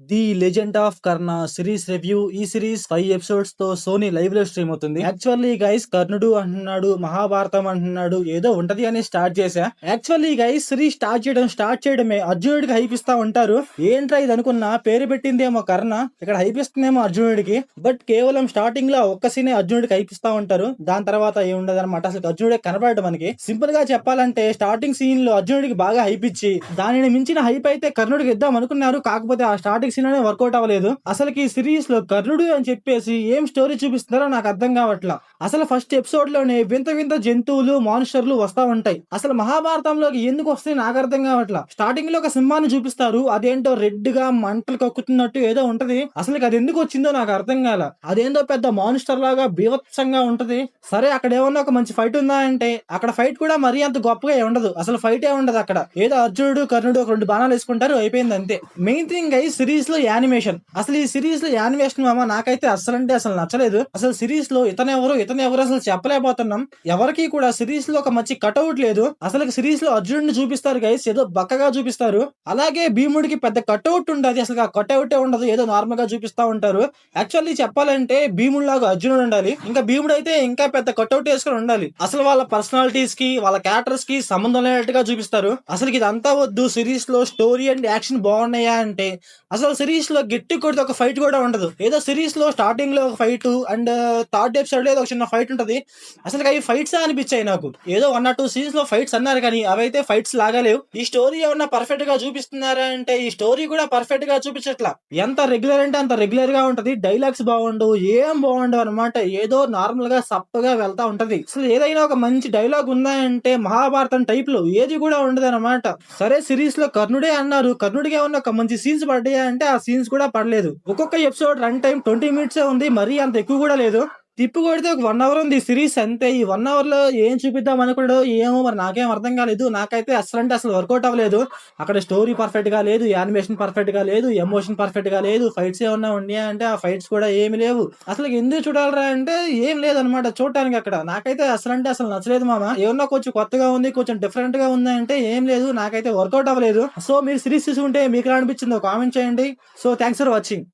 The legend of Karna series review. ఈ series 5 episodes తో Sony live లో stream అవుతుంది. యాక్చువల్లీ గైస్ కర్ణుడు అంటున్నాడు, మహాభారతం అంటున్నాడు, ఏదో ఉంటది అని స్టార్ట్ చేశా. యాక్చువల్లీ గైస్ సిరీస్ స్టార్ట్ చేయడమే అర్జునుడికి హైప్ ఇస్తా ఉంటారు. ఏంట్రా ఇది అనుకున్నా, పేరు పెట్టిందేమో కర్ణ, ఇక్కడ హైప్ ఇస్తుందేమో అర్జునుడికి. బట్ కేవలం స్టార్టింగ్ లో ఒక్క సీనే అర్జునుడికి హైప్ ఇస్తా ఉంటారు. దాని తర్వాత ఏముండదు అనమాట. అసలు అర్జునుడే కనబడడు మనకి. సింపుల్ గా చెప్పాలంటే స్టార్టింగ్ సీన్ లో అర్జునుడికి బాగా హైప్ ఇచ్చి దానిని మించిన హైప్ అయితే కర్ణుడికి ఇద్దాం అనుకున్నారు. కాకపోతే ఆ స్టార్టింగ్ సీన్ లోనే వర్కౌట్ అవ్వలేదు. అసలు ఈ సిరీస్ లో కర్ణుడు అని చెప్పేసి ఏం స్టోరీ చూపిస్తున్నారో నాకు అర్థం కావట్లా. అసలు ఫస్ట్ ఎపిసోడ్ లోనే వింత వింత జంతువులు, మాన్స్టర్లు వస్తా ఉంటాయి. అసలు మహాభారతంలోకి ఎందుకు వస్తాయి నాకు అర్థం కావట్లా. స్టార్టింగ్ లో ఒక సింహాన్ని చూపిస్తారు, అదేంటో రెడ్ గా మంటలు కక్కుతున్నట్టు ఏదో ఉంటది. అసలు అది ఎందుకు వచ్చిందో నాకు అర్థం కాల. అదేందో పెద్ద మాన్స్టర్ లాగా బీభత్సంగా ఉంటది. సరే అక్కడ ఏమన్నా ఒక మంచి ఫైట్ ఉందా అంటే అక్కడ ఫైట్ కూడా మరీ అంత గొప్పగా ఉండదు. అసలు ఫైట్ ఏ ఉండదు అక్కడ. ఏదో అర్జునుడు కర్ణుడు ఒక 2 బాణాలు వేసుకుంటారు, అయిపోయింది అంతే. మెయిన్ థింగ్ అయి సిరీస్ లో యానిమేషన్. అసలు ఈ సిరీస్ లో యానిమేషన్ మామ నాకైతే అస్సలంటే అసలు నచ్చలేదు. అసలు సిరీస్ లో ఇతనెవరు అసలు చెప్పలేకపోతున్నాం. ఎవరికి కూడా సిరీస్ లో ఒక మంచి కట్అవుట్ లేదు. అసలు సిరీస్ లో అర్జునుడిని చూపిస్తారు గైస్, ఏదో బక్కగా చూపిస్తారు. అలాగే భీముడికి పెద్ద కట్అవుట్ ఉండదు, అసలు ఆ కట్అవుట్ ఉండదు, ఏదో నార్మల్ గా చూపిస్తా ఉంటారు. యాక్చువల్లీ చెప్పాలంటే భీముడు లాగా అర్జునుడు ఉండాలి, ఇంకా భీముడు అయితే ఇంకా పెద్ద కట్అవుట్ వేసుకొని ఉండాలి. అసలు వాళ్ళ పర్సనాలిటీస్ కి వాళ్ళ క్యారెక్టర్స్ కి సంబంధం లేనట్టుగా చూపిస్తారు. అసలు ఇదంతా వద్దు, సిరీస్ లో స్టోరీ అండ్ యాక్షన్ బాగున్నాయా అంటే అసలు సిరీస్ లో గట్టి కొడితే ఒక ఫైట్ కూడా ఉండదు. ఏదో సిరీస్ లో స్టార్టింగ్ లో ఒక ఫైట్ అండ్ థర్డ్ ఎపిసోడ్ లో ఏదో ఒక చిన్న ఫైట్ ఉంటది. అసలు అవి ఫైట్స్ అనిపించాయి నాకు. ఏదో 1 or 2 సీన్స్ లో ఫైట్స్ అన్నారు కానీ అవైతే ఫైట్స్ లాగా లేవు. ఈ స్టోరీ ఏమన్నా పర్ఫెక్ట్ గా చూపిస్తున్నారా అంటే ఈ స్టోరీ కూడా పర్ఫెక్ట్ గా చూపించట్లా. ఎంత రెగ్యులర్ అంటే అంత రెగ్యులర్ గా ఉంటది. డైలాగ్స్ బాగుండవు, ఏం బాగుండవు అనమాట. ఏదో నార్మల్ గా సప్పగా వెళ్తా ఉంటది. అసలు ఏదైనా ఒక మంచి డైలాగ్ ఉందా అంటే మహాభారతం టైప్ లో ఏది కూడా ఉండదు అనమాట. సరే సిరీస్ లో కర్ణుడే అన్నారు, కర్ణుడికి ఏమన్నా ఒక మంచి సీన్స్ పడ్డాయా అంటే ఆ సీన్స్ కూడా పడలేదు. ఒక్కొక్క ఎపిసోడ్ రన్ టైం 20 minutes ఉంది, మరీ అంత ఎక్కువ కూడా లేదు. తిప్పు కొడితే ఒక 1 hour ఉంది సిరీస్ అంతే. ఈ 1 hour లో ఏం చూపిద్దాం అనుకున్నాడో ఏమో మరి, నాకేం అర్థం కాలేదు. నాకైతే అసలు వర్కౌట్ అవ్వలేదు. అక్కడ స్టోరీ పర్ఫెక్ట్ గా లేదు, యానిమేషన్ పర్ఫెక్ట్ గా లేదు, ఎమోషన్ పర్ఫెక్ట్ గా లేదు, ఫైట్స్ ఏమన్నా ఉన్నాయా అంటే ఆ ఫైట్స్ కూడా ఏమి లేవు. అసలు ఎందుకు చూడాలరా అంటే ఏం లేదనమాట చూడటానికి అక్కడ. నాకైతే అసలు నచ్చలేదు మామ. ఏమన్నా కొంచెం కొత్తగా ఉంది, కొంచెం డిఫరెంట్ గా ఉంది అంటే ఏం లేదు, నాకైతే వర్కౌట్ అవ్వలేదు. సో మీరు సిరీస్ చూసుకుంటే మీకు ఎలా అనిపించిందో కామెంట్ చేయండి. So thanks for watching.